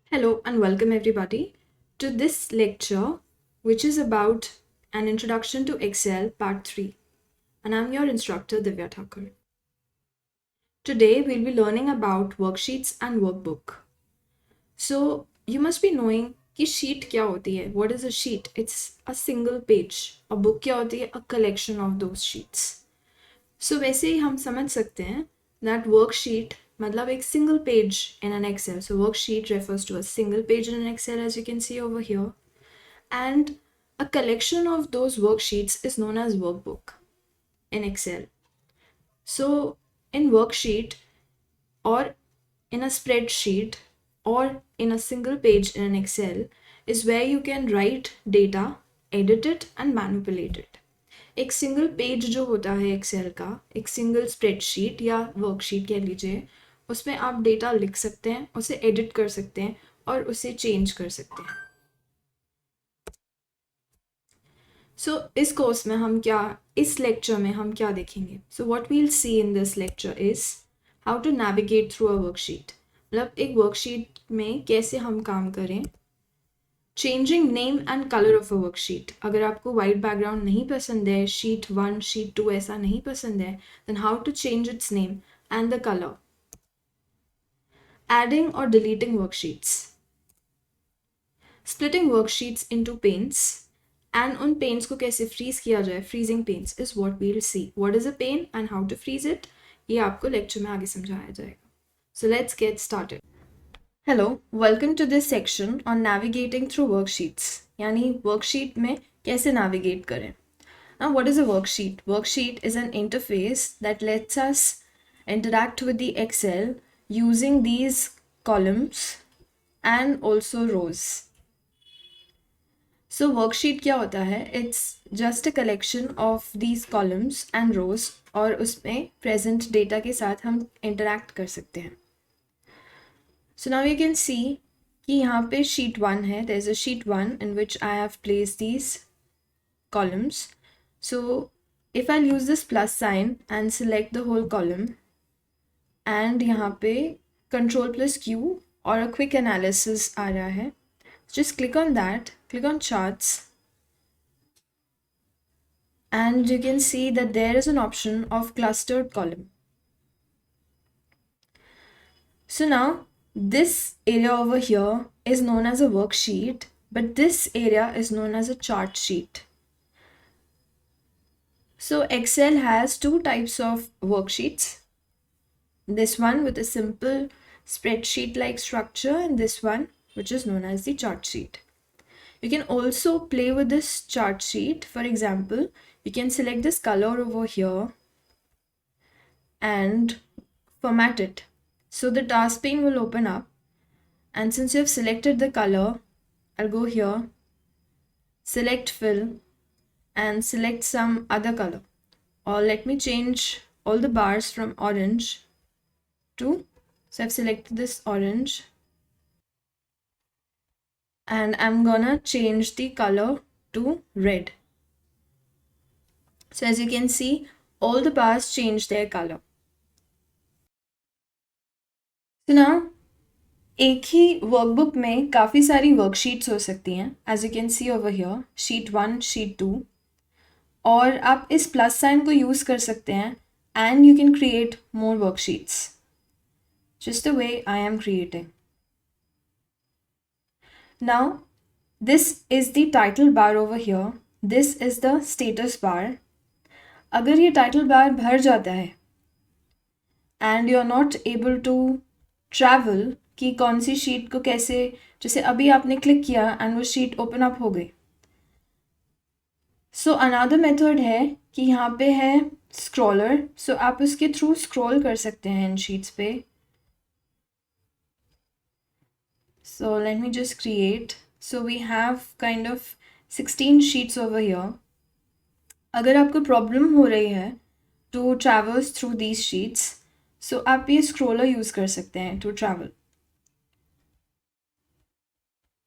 Hello and welcome everybody to this lecture, which is about an introduction to Excel part 3. And I'm your instructor Divya Thakur. Today we'll be learning about worksheets and workbook. So you must be knowing कि sheet क्या होती है. What is a sheet? It's a single page. A book क्या होती है? A collection of those sheets. So वैसे ही हम समझ सकते हैं that worksheet मतलब एक single page in an Excel. So worksheet refers to a single page in an Excel, as you can see over here. And a collection of those worksheets is known as workbook in Excel. So in worksheet or in a spreadsheet or in a single page in an Excel is where you can write data, edit it and manipulate it. एक single page जो होता है Excel का, एक single spreadsheet या worksheet कह लीजिए, उसमें आप डेटा लिख सकते हैं, उसे एडिट कर सकते हैं और उसे चेंज कर सकते हैं. सो इस कोर्स में हम क्या, इस लेक्चर में हम क्या देखेंगे? So what will see in this lecture is how to navigate through a worksheet. मतलब एक वर्कशीट में कैसे हम काम करें. Changing name and colour of a worksheet. अगर आपको वाइट बैकग्राउंड नहीं पसंद है, शीट 1 शीट 2 ऐसा नहीं पसंद है, then how to change its name and the colour. Adding और deleting worksheets. Splitting worksheets into panes and उन पेन्स को कैसे फ्रीज किया जाए. Freezing panes is what we will see. What is a pane and how to freeze it, ये आपको lecture में आगे समझाया जाएगा. So let's get started. Hello, welcome to this section on navigating through worksheets. यानी worksheet में कैसे navigate करें. Now, what is a worksheet? Worksheet is an interface that lets us interact with the Excel using these columns and also rows. So worksheet क्या होता है? It's just a collection of these columns and rows और उसमें present data के साथ हम interact कर सकते हैं. So now you can see कि यहाँ पे sheet 1 है. There's a sheet 1 in which I have placed these columns. So if I'll use this plus sign and select the whole column and यहाँ पे Control plus Q और a quick analysis आ रहा है. Just click on that, click on charts and you can see that there is an option of clustered column. So now this area over here is known as a worksheet, but this area is known as a chart sheet. So Excel has two types of worksheets. This one with a simple spreadsheet-like structure and this one which is known as the chart sheet. You can also play with this chart sheet. For example, you can select this color over here and format it. So the task pane will open up, and since you have selected the color, I'll go here, select fill and select some other color, or let me change all the bars from orange to, so I've selected this orange and I'm gonna change the color to red. So as you can see, all the bars change their color. So now एक ही workbook में काफ़ी सारी worksheets हो सकती हैं. As you can see over here, sheet 1 sheet 2, और आप इस प्लस साइन को यूज़ कर सकते हैं and you can create more worksheets just the way I am creating. Now this is the title bar over here, this is the status bar. अगर ये title bar भर जाता है and you are not able to travel कि कौन सी sheet को कैसे, जैसे अभी आपने क्लिक किया एंड वो शीट ओपन अप हो गई. सो अनदर मेथड है कि यहाँ पे है स्क्रॉलर. सो आप उसके थ्रू स्क्रॉल कर सकते हैं इन शीट्स पे. So let me just create. So we have kind of 16 sheets over here. अगर आपको प्रॉब्लम हो रही है to travels through these sheets, so आप ये स्क्रॉलर यूज़ कर सकते हैं to travel.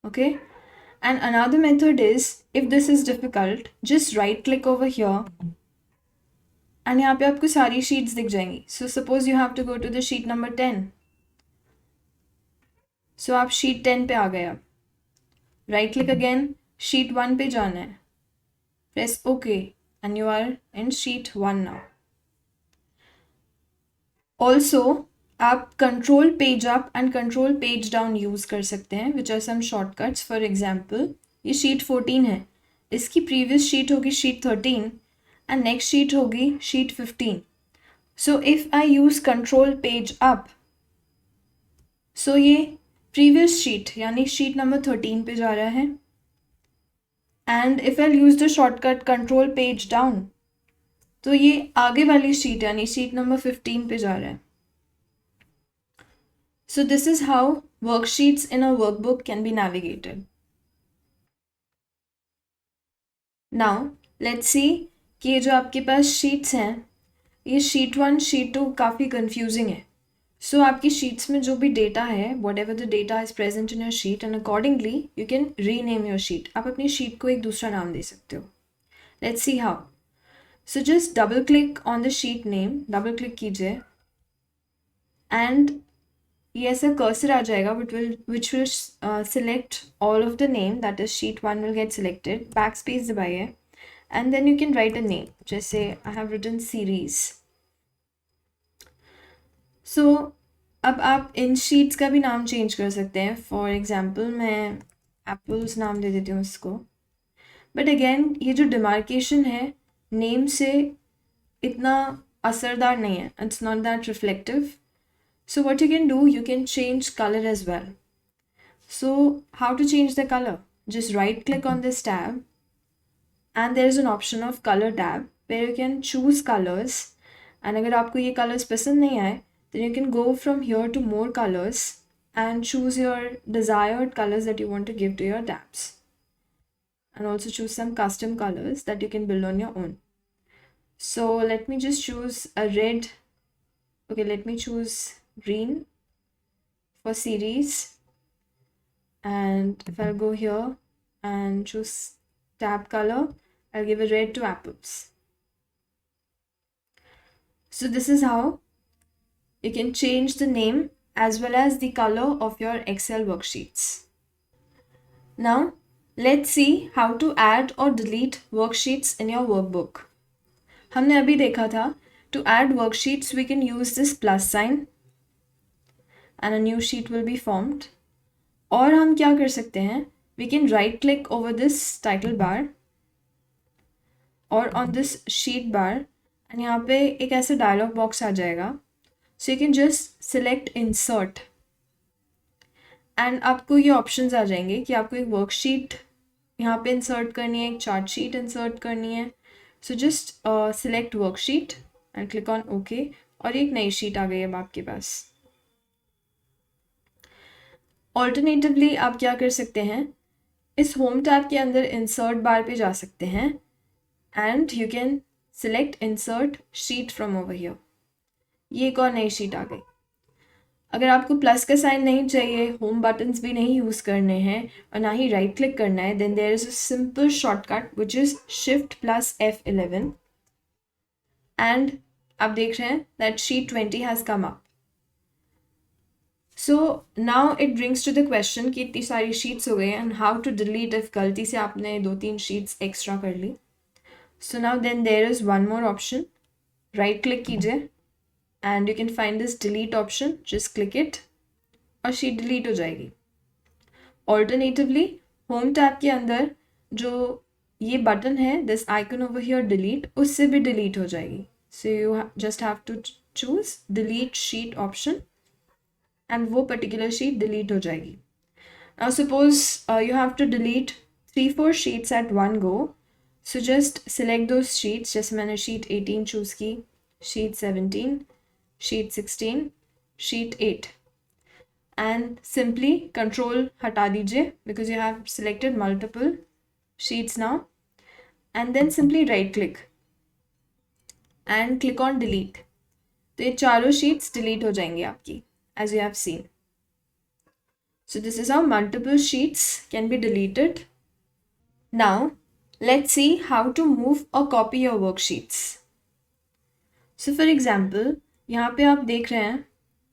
Okay, and another method is, if this is difficult, just right click over here and यहाँ पे आपको सारी sheets दिख जाएंगी. So suppose you have to go to the sheet number 10. सो आप शीट 10 पे आ गए। अब राइट क्लिक अगेन, शीट 1 पे जाना है, press okay and you are in sheet 1 now. Also आप control page up and control page down use कर सकते हैं, which are some shortcuts. For example, ये शीट 14 है, इसकी प्रीवियस शीट होगी शीट 13 एंड नेक्स्ट शीट होगी sheet 15। So if I use control page up, so ये प्रीवियस शीट यानी शीट नंबर 13 पे जा रहा है, and if I use the shortcut control page down, तो ये आगे वाली शीट यानी शीट नंबर 15 पे जा रहा है। So this is how worksheets in a workbook can be navigated. Now let's see कि ये जो आपके पास शीट्स हैं, ये शीट 1 शीट 2 काफ़ी कंफ्यूजिंग है। सो आपकी शीट्स में जो भी डेटा है, what ever the data is present in your sheet, and accordingly you can rename your sheet. आप अपनी शीट को एक दूसरा नाम दे सकते हो। Let's see how. So just double click on the sheet name, double click कीजिए एंड ये ऐसा कर्सर आ जाएगा which will select all of the name, that is sheet 1 will get selected, backspace दबाइए and then you can write a name, जैसे I have written series. So अब आप इन sheets का भी नाम चेंज कर सकते हैं। फॉर एग्जाम्पल मैं एप्पल्स नाम दे देती हूँ इसको, बट अगेन ये जो डिमार्केशन है नेम से इतना असरदार नहीं है, it's not that reflective. So what you can do, you can change color as well. So how to change the color? Just right click on this tab and there is an option of color tab where you can choose colors, and अगर आपको ये colors पसंद नहीं आए then you can go from here to more colors and choose your desired colors that you want to give to your tabs, and also choose some custom colors that you can build on your own. So let me just choose a red. Okay, let me choose green for series, and if I'll go here and choose tab color, I'll give a red to apples. So this is how you can change the name as well as the color of your Excel worksheets. Now let's see how to add or delete worksheets in your workbook. हमने अभी देखा था, to add worksheets we can use this plus sign and a new sheet will be formed. और हम क्या कर सकते हैं, we can right click over this title bar और on this sheet bar, and यहाँ पे एक ऐसा dialog box आ जाएगा. So you can just select insert and आपको ये options आ जाएंगे कि आपको एक worksheet यहाँ पे insert करनी है, एक chart sheet insert करनी है. So just select worksheet and click on OK, और एक नई sheet आ गई अब आपके पास. ऑल्टरनेटिवली आप क्या कर सकते हैं, इस होम टैब के अंदर इंसर्ट बार पे जा सकते हैं and you can select insert sheet from over here. ये एक और नई शीट आ गई. अगर आपको प्लस का साइन नहीं चाहिए, होम बटन्स भी नहीं यूज़ करने हैं और ना ही राइट क्लिक करना है, then there is a simple shortcut which is shift plus F11 and आप देख रहे हैं that sheet 20 has come up. So now it brings to the question कि इतनी सारी शीट्स हो गई and how to delete if गलती से आपने 2-3 शीट्स एक्स्ट्रा कर ली. So now then there is one more option. Right click कीजिए and you can find this delete option. Just click it और शीट डिलीट हो जाएगी. Alternatively होम टैब के अंदर जो ये बटन है, this icon over here delete, उससे भी डिलीट हो जाएगी. So you just have to choose delete sheet option and वो particular sheet delete हो जाएगी. Now suppose you have to delete 3-4 sheets at one go. So just select those sheets. जैसे मैंने sheet 18 choose की, sheet 17, sheet 16, sheet 8, and simply control हटा दीजिए because you have selected multiple sheets now, and then simply right click and click on delete. तो ये चारों sheets delete हो जाएंगी आपकी, as you have seen. So this is how multiple sheets can be deleted. Now let's see how to move or copy your worksheets. So for example, यहाँ पे आप देख रहे हैं,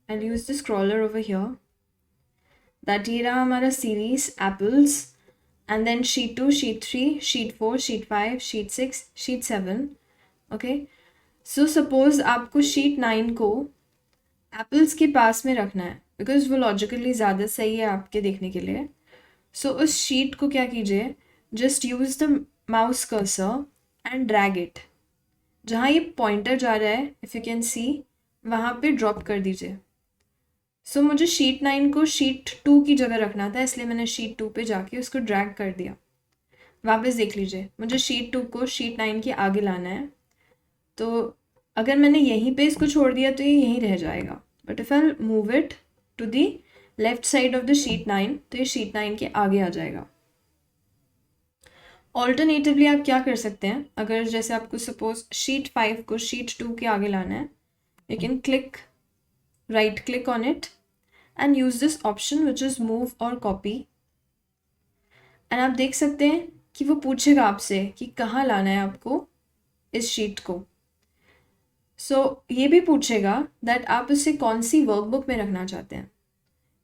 I'll use the scroller over here. That ये रहा हमारा series apples, and then sheet 2, sheet 3, sheet 4, sheet 5, sheet 6, sheet 7. Okay, so suppose आपको शीट 9 को एप्पल्स के पास में रखना है बिकॉज वो लॉजिकली ज़्यादा सही है आपके देखने के लिए. सो उस शीट को क्या कीजिए, just use the mouse cursor and drag it. जहाँ ये पॉइंटर जा रहा है, इफ़ यू कैन सी, वहाँ पे ड्रॉप कर दीजिए. सो मुझे शीट 9 को शीट 2 की जगह रखना था, इसलिए मैंने शीट 2 पे जाके उसको ड्रैग कर दिया. वापस देख लीजिए, मुझे शीट 2 को शीट 9 के आगे लाना है. तो अगर मैंने यहीं पे इसको छोड़ दिया तो ये यहीं रह जाएगा. But if I move it to the left side of the sheet 9 तो ये शीट 9 के आगे आ जाएगा. ऑल्टरनेटिवली आप क्या कर सकते हैं, अगर जैसे आपको सपोज शीट 5 को शीट 2 के आगे लाना है, you can click, right click on it and use this option which is move और कॉपी. एंड आप देख सकते हैं कि वो पूछेगा आपसे कि कहाँ लाना है आपको इस शीट को. सो ये भी पूछेगा दैट आप इसे कौन सी वर्कबुक में रखना चाहते हैं,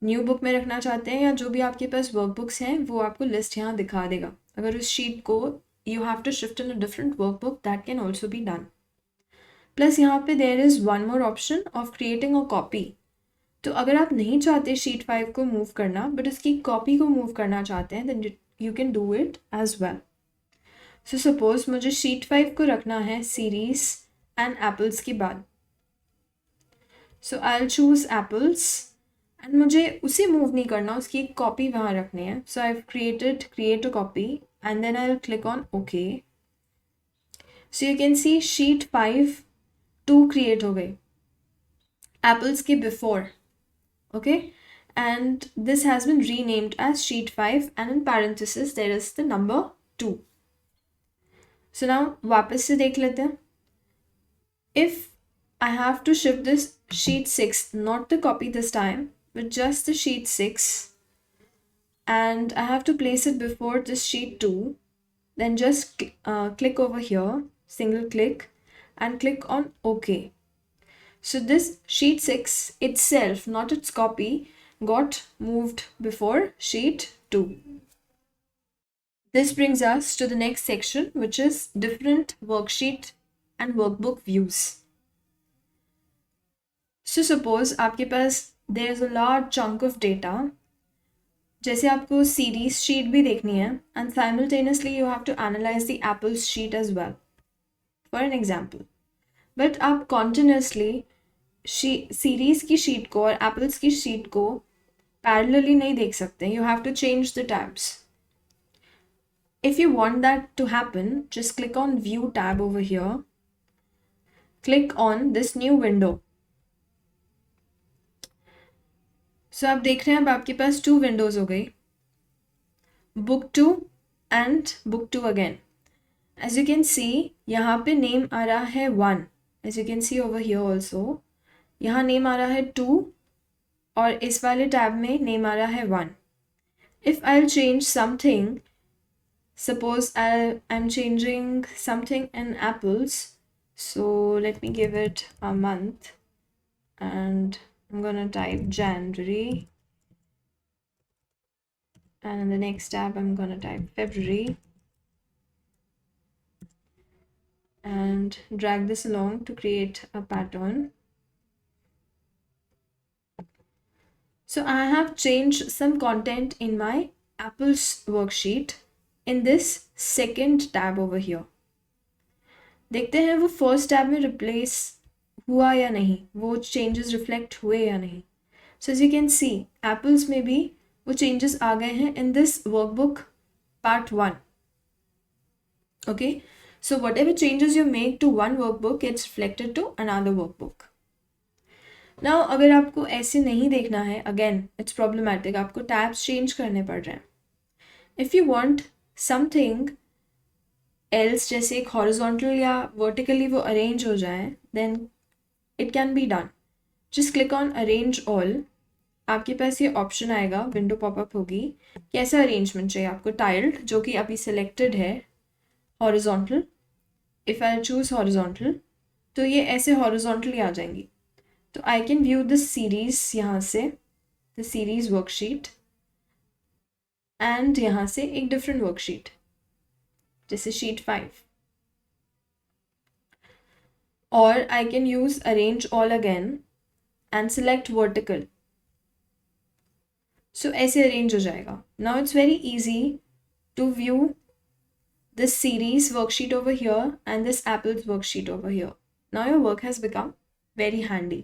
न्यू बुक में रखना चाहते हैं, या जो भी आपके पास वर्कबुक्स हैं वो आपको लिस्ट यहाँ दिखा देगा. अगर उस शीट को you have to shift in a different workbook, that can also be done. Plus यहाँ पे there is one more option of creating a copy. तो अगर आप नहीं चाहते शीट 5 को मूव करना बट उसकी कॉपी को मूव करना चाहते हैं, then you can do it as well. So suppose मुझे शीट 5 को रखना है सीरीज एंड एप्पल्स के बाद. So I will choose apples and मुझे उसे मूव नहीं करना, उसकी एक कॉपी वहाँ रखनी है. So I have create a copy and then I will click on okay. So you can see sheet 5 2 create हो गई एप्पल्स के before. Okay, and this has been renamed as sheet 5 and in parenthesis there is the number 2. So now वापस से देख लेते हैं. If I have to shift this sheet 6, not the copy this time, but just the sheet 6, and I have to place it before this sheet 2, then just click over here, single click, and click on OK. So this sheet 6 itself, not its copy, got moved before sheet 2. This brings us to the next section, which is different worksheet and workbook views. So suppose आपके पास there is a large chunk of data, जैसे आपको series sheet भी देखनी है, and simultaneously you have to analyze the apples sheet as well. For an example, but आप continuously series की sheet को और एप्पल्स की शीट को पैरेलली नहीं देख सकते. You have to change the tabs. If you want that to happen, just click on view tab over here, click on this new window. So आप देख रहे हैं अब आपके पास 2 विंडोज हो गई, book 2 and book 2 again. As you can see यहाँ पे नेम आ रहा है 1. As you can see over here also यहाँ नेम आ रहा है 2 और इस वाले टैब में नेम आ रहा है 1. If I will change something, suppose I am changing something in apples, so let me give it a month and I am gonna type January, and in the next tab I'm gonna type February and drag this along to create a pattern. So I have changed some content in my Apple's worksheet in this second tab over here. देखते हैं वो first tab में replace हुआ या नहीं, वो changes reflect हुए या नहीं. So as you can see apples में भी वो चेंजेस आ गए हैं in this workbook part 1. Okay, so whatever changes you make to one workbook it's reflected to another workbook. Now अगर आपको ऐसे नहीं देखना है, अगेन इट्स प्रॉब्लमैटिक, आपको टैब्स चेंज करने पड़ रहे हैं. If you want something else, जैसे एक हॉरिजॉन्टल या वर्टिकली वो अरेंज हो जाए, then it can be done. Just click on arrange all. आपके पास ये ऑप्शन आएगा, विंडो पॉपअप होगी, कैसा अरेंजमेंट चाहिए आपको. टाइल्ड, जो कि अभी सिलेक्टेड है, horizontal. If I choose horizontal तो ये ऐसे हॉरिजॉन्टली आ जाएंगी. तो I can view this series यहाँ से, द सीरीज़ वर्कशीट. एंड यहाँ से एक डिफरेंट वर्कशीट, जैसे शीट 5, और I can use arrange all again and select vertical. So ऐसे अरेंज हो जाएगा. Now it's very easy to view this series worksheet over here and this apples worksheet over here. Now your work has become very handy.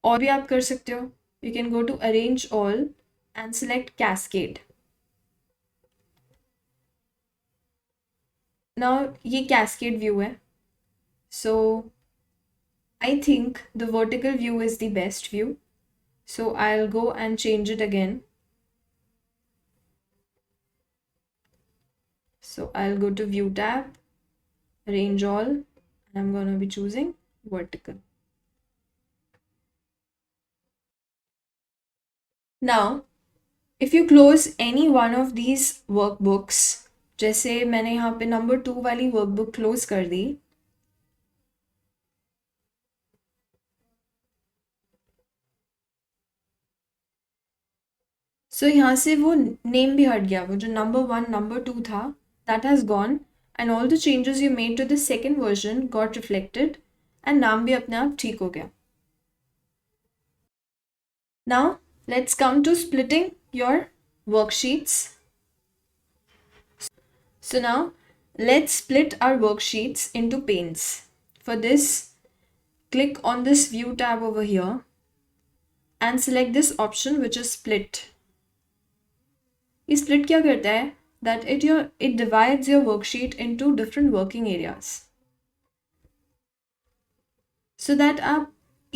और भी आप कर सकते हो. You can go to arrange all and select cascade. Now ये cascade view है. So I think the vertical view is the best view. So I'll go and change it again. So I'll go to view tab, arrange all, and I'm going to be choosing vertical. Now, if you close any one of these workbooks, जैसे मैंने यहाँ पे number 2 वाली workbook close कर दी, सो यहाँ से वो name भी हट गया. वो जो नंबर 1 नंबर 2 था, that has gone, and all the changes you made to the second version got reflected, and नाम भी अपने आप ठीक हो गया. Now let's come to splitting your worksheets. So now let's split our worksheets into panes. For this, click on this view tab over here and select this option which is split. ये split क्या करता है? That it divides your worksheet into different working areas, so that आप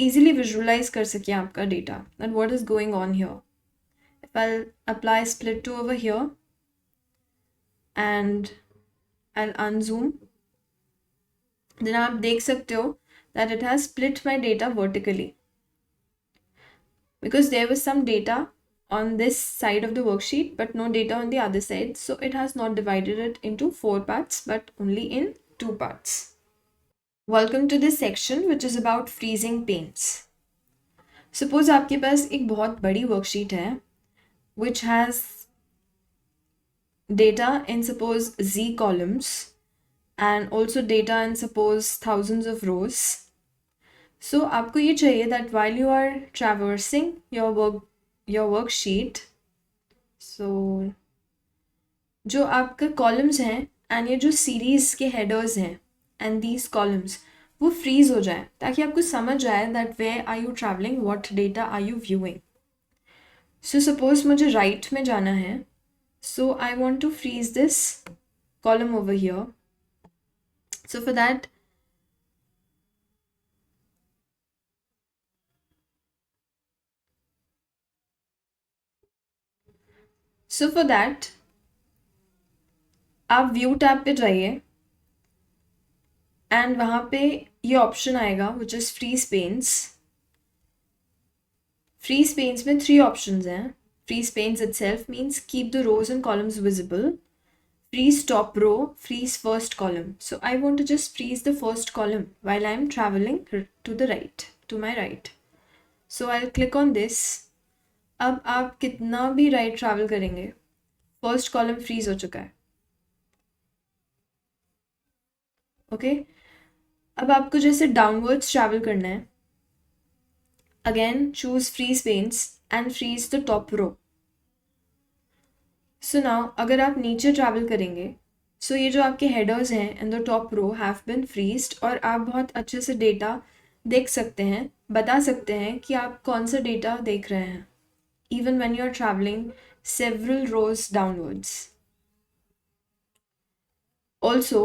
easily visualize कर सकें आपका data, that what is going on here. If I'll apply split to over here and I'll unzoom, then आप देख सकते हो that it has split my data vertically, because there was some data on this side of the worksheet but no data on the other side, so it has not divided it into 4 parts but only in 2 parts. Welcome to this section which is about freezing panes. Suppose आपके पास एक बहुत बड़ी worksheet है which has data in suppose Z columns and also data in suppose thousands of rows. So आपको ये चाहिए that while you are traversing your worksheet, so जो आपका columns हैं and ये जो series के headers हैं and these columns, वो freeze हो जाए ताकि आपको समझ आए that where are you traveling, what data are you viewing. So suppose मुझे right में जाना है, so I want to freeze this column over here. So for that, आप व्यू टैब पे जाइए एंड वहाँ पे ये ऑप्शन आएगा which is freeze panes. Freeze panes में 3 ऑप्शंस हैं. Freeze panes itself means keep the rows and columns visible. Freeze top row, freeze first column. So I want to just freeze the first column while I'm traveling to the right, to my right. So I'll click on this. अब आप कितना भी right travel करेंगे, first column freeze हो चुका है. Okay? अब आपको जैसे downwards travel करना है, again choose freeze panes and freeze the top row. So now अगर आप नीचे ट्रैवल करेंगे, so ये जो आपके हेडर्स हैं in the top row have been freezed, और आप बहुत अच्छे से डेटा देख सकते हैं, बता सकते हैं कि आप कौन सा डेटा देख रहे हैं, even when you are travelling several rows downwards. Also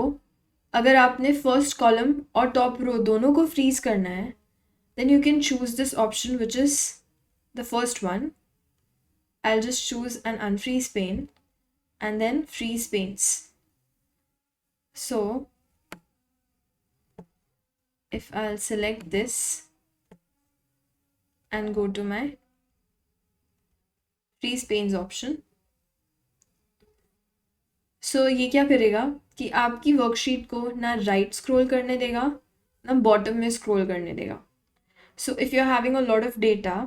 अगर आपने फर्स्ट कॉलम और टॉप रो दोनों को फ्रीज करना है, then you can choose this option which is the first one. I'll just choose an unfreeze pane and then freeze panes. So if I'll select this and go to my freeze panes option, so ये क्या करेगा कि आपकी worksheet को ना right scroll करने देगा ना बॉटम में स्क्रॉल करने देगा. So if you're having a lot of data,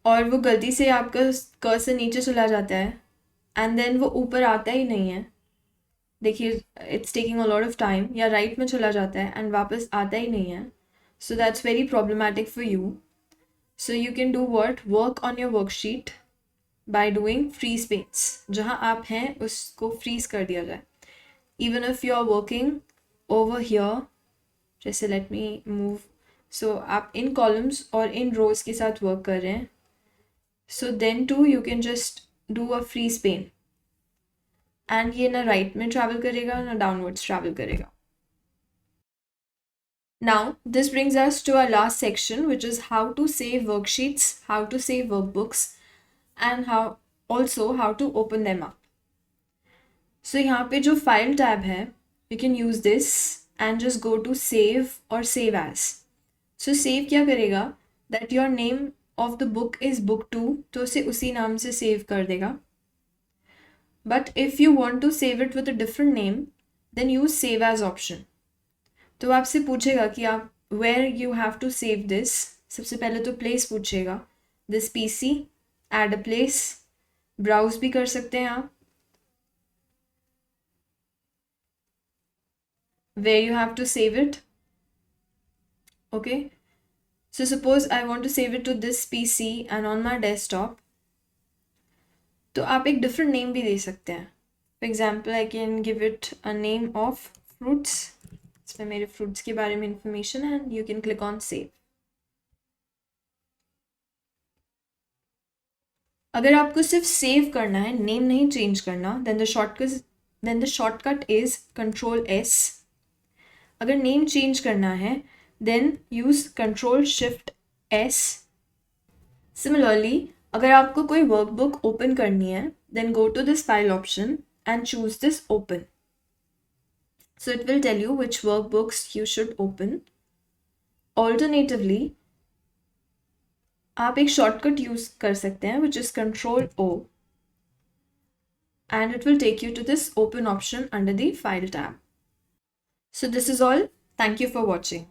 और वो गलती से आपका कर्सर नीचे चला जाता है एंड देन वो ऊपर आता ही नहीं है, देखिए it's taking a lot of time, या राइट में चला जाता है एंड वापस आता ही नहीं है, so that's very problematic for you. So you can do what, work on your worksheet by doing freeze panes. जहाँ आप हैं उसको फ्रीज कर दिया जाए. Even if you are working over here, जैसे लेट मी मूव, सो आप इन कॉलम्स और इन रोज के साथ वर्क कर रहे हैं, so then to you can just do a freeze pane and ये ना राइट में ट्रैवल करेगा ना डाउनवर्ड्स ट्रैवल करेगा. Now, this brings us to our last section, which is how to save worksheets, how to save workbooks, and how to open them up. So यहाँ पे जो file tab है, you can use this and just go to save or save as. So save क्या करेगा, that your name of the book is book 2, तो उसे उसी नाम से save कर देगा. But if you want to save it with a different name, then use save as option. तो आपसे पूछेगा कि आप where you have to save this. सबसे पहले तो प्लेस पूछेगा, this PC, add a place, browse भी कर सकते हैं आप, where you have to save it. Okay, so suppose I want to save it to this PC and on my desktop, तो आप एक डिफरेंट नेम भी दे सकते हैं. For example I can give it a name of fruits. इसमें मेरे fruits के बारे में इंफॉर्मेशन है and you can click on save. अगर आपको सिर्फ सेव करना है, नेम नहीं चेंज करना, then the shortcut is control S. अगर नेम चेंज करना है then use control shift S. Similarly अगर आपको कोई वर्कबुक ओपन करनी है, then go to this file option and choose this open. So it will tell you which workbooks you should open. Alternatively, आप एक shortcut use कर सकते हैं which is Control O, and it will take you to this open option under the file tab. So this is all. Thank you for watching.